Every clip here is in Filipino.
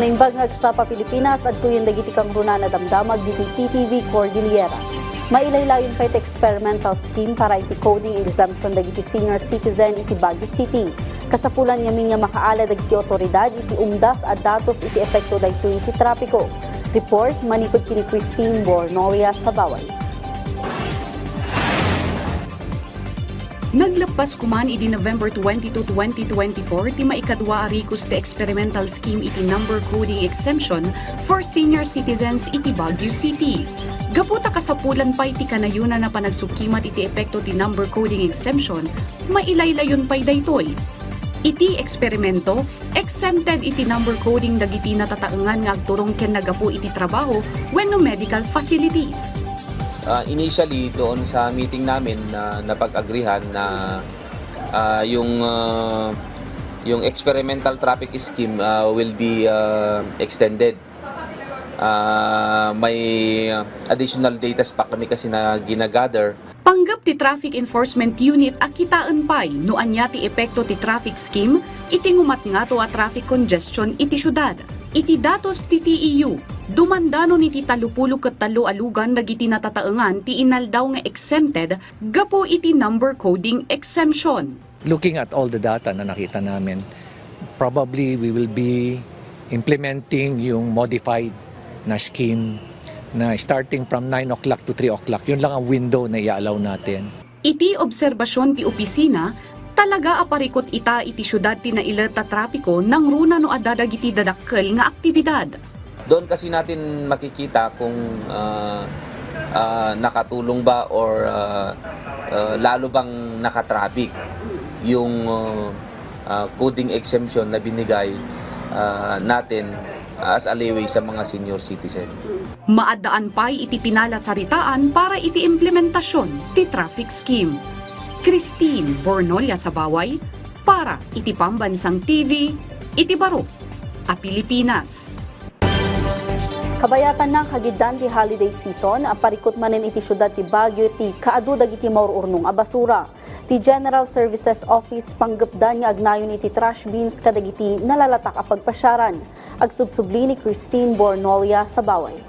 Naimbag nga sa Pilipinas at kuyen dagiti kang runa na damdamag diti PTV Cordillera. Mailaylayon pa iti experimental scheme para iti coding exemption dagiti senior citizen iti Baguio City. Kasapulan yamin nga makaala dagiti otoridad iti umdas at datos iti epekto daytoy iti trapiko. Report manikod kini Christine Bornolia sa Baway. Naglapas kuman iti November 22, 2024 ti maikadwa arikos ti experimental scheme iti number coding exemption for senior citizens iti Baguio City. Gaputa kasapulan pa iti kanayuna na panagsukimat iti epekto ti number coding exemption, mailaylayon pa'y daytoy. Iti eksperimento, exempted iti number coding dagiti natataengan nga agturong ken nagapu iti trabaho wenno medical facilities. Initially, doon sa meeting namin na napag-agrihan na yung experimental traffic scheme will be extended. May additional data pa kami kasi na ginagather. Panggap ti Traffic Enforcement Unit akitaan pay no anya ti epekto ti traffic scheme iti ngumatngato a traffic congestion iti syudad. Iti datos ti TEU, dumandano ni ti 33 alugan dagiti natataengan ti inaldaw nga exempted gapo iti number coding exemption. Looking at all the data na nakita namin, probably we will be implementing yung modified na scheme na starting from 9 o'clock to 3 o'clock. Yun lang ang window na i-allow natin. Iti obserbasyon ti opisina, talaga aparikot ita iti syudad ti nailata trapiko nang runa no adadag iti dadakkel nga aktibidad. Doon kasi natin makikita kung nakatulong ba or lalo bang nakatraffic yung coding exemption na binigay natin as a leeway sa mga senior citizen. Maadaan pa'y iti pinalasaritaan para iti implementasyon ti traffic scheme. Christine Bornolia sa Baway para iti Pambansang TV, iti Baro, a Pilipinas. Kabayatan na kagiddan ti holiday season, aparikot manen iti syudad ti Baguio ti kaadu dagiti maururnong a basura. Ti General Services Office panggapdan nga agnayon iti trash bins kadagiti nalalatak a pagpasyaran. Agsubsubli ni Christine Bornolia sa Baway.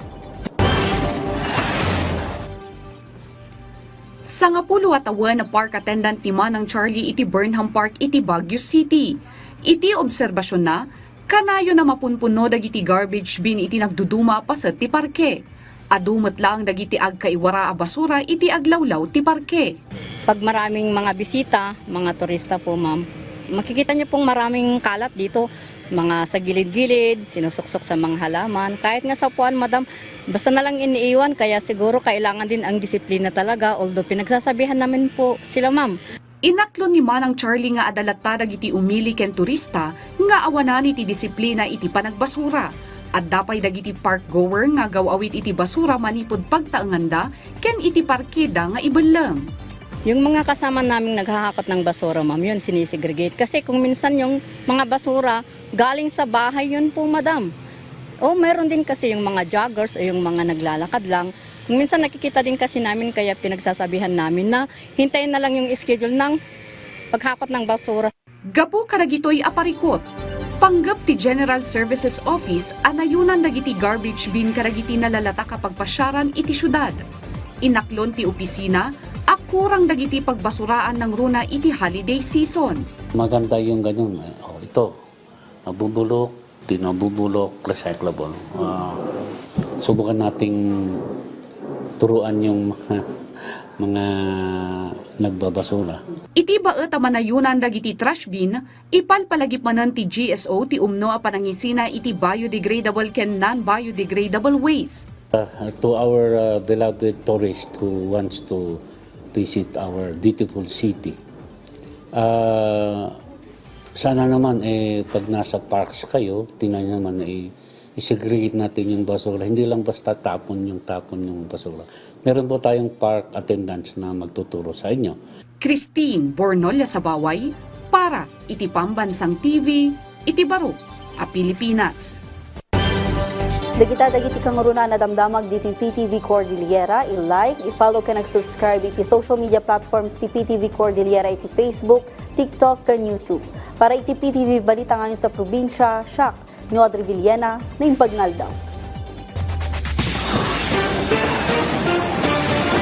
Sangapulo at awan na park attendant ni Manang Charlie iti Burnham Park iti Baguio City. Iti obserbasyon na, kanayo na mapunpuno dagiti garbage bin iti nagduduma pasat ti parke. Adumat lang dagiti agkaiwara a basura iti aglawlaw ti parke. Pag maraming mga bisita, mga turista po ma'am, makikita niyo pong maraming kalat dito. Mga sa gilid-gilid, sinusuksok sa mga halaman. Kahit nga sa upuan, madam, basta na lang iniiwan. Kaya siguro kailangan din ang disiplina talaga. Although pinagsasabihan namin po sila ma'am. Inaklo ni Manang Charlie nga adalattarag iti umili ken turista nga awanan iti disiplina iti panagbasura. At dapay dagiti park goer nga gawawit iti basura manipod pagtaenganda ken iti parkeda nga ibelang. Yung mga kasama naming naghahakot ng basura ma'am, yun sinisegregate. Kasi kung minsan yung mga basura galing sa bahay yun po madam. O meron din kasi yung mga joggers o yung mga naglalakad lang. Kung minsan nakikita din kasi namin kaya pinagsasabihan namin na hintayin na lang yung schedule ng paghakot ng basura. Gapo karagitoy aparikot. Panggap ti General Services Office anayunan dagiti garbage bin karagiti nalalata kapag pasyaran iti syudad. Inaklon ti opisina, akurang dagiti pagbasuraan ng runa iti holiday season. Maganda yung ganyan. Ito, nabubulok, di nabubulok, recyclable. Subukan nating turuan yung mga nagbabasura. Iti baet a manayunan dagiti trash bin, ipalpalagip manan ti GSO ti umno a panangisina iti biodegradable ken non-biodegradable waste. To our beloved tourist who wants to visit our beautiful city, sana naman pag nasa parks kayo, tingnan naman i-segregate natin yung basura. Hindi lang basta tapon yung basura. Meron po tayong park attendants na magtuturo sa inyo. Christine Bornolia sa Baway para iti Pambansang TV, iti Baro, a Pilipinas. Dagiti kang runa na damdamag diti PTV Cordillera, i-like, i-follow ka nag-subscribe iti social media platforms ti PTV Cordillera iti Facebook, TikTok, kan YouTube. Para iti PTV balita ngayon sa probinsya, siya Ni Audrey Villena, na Impagналdaw.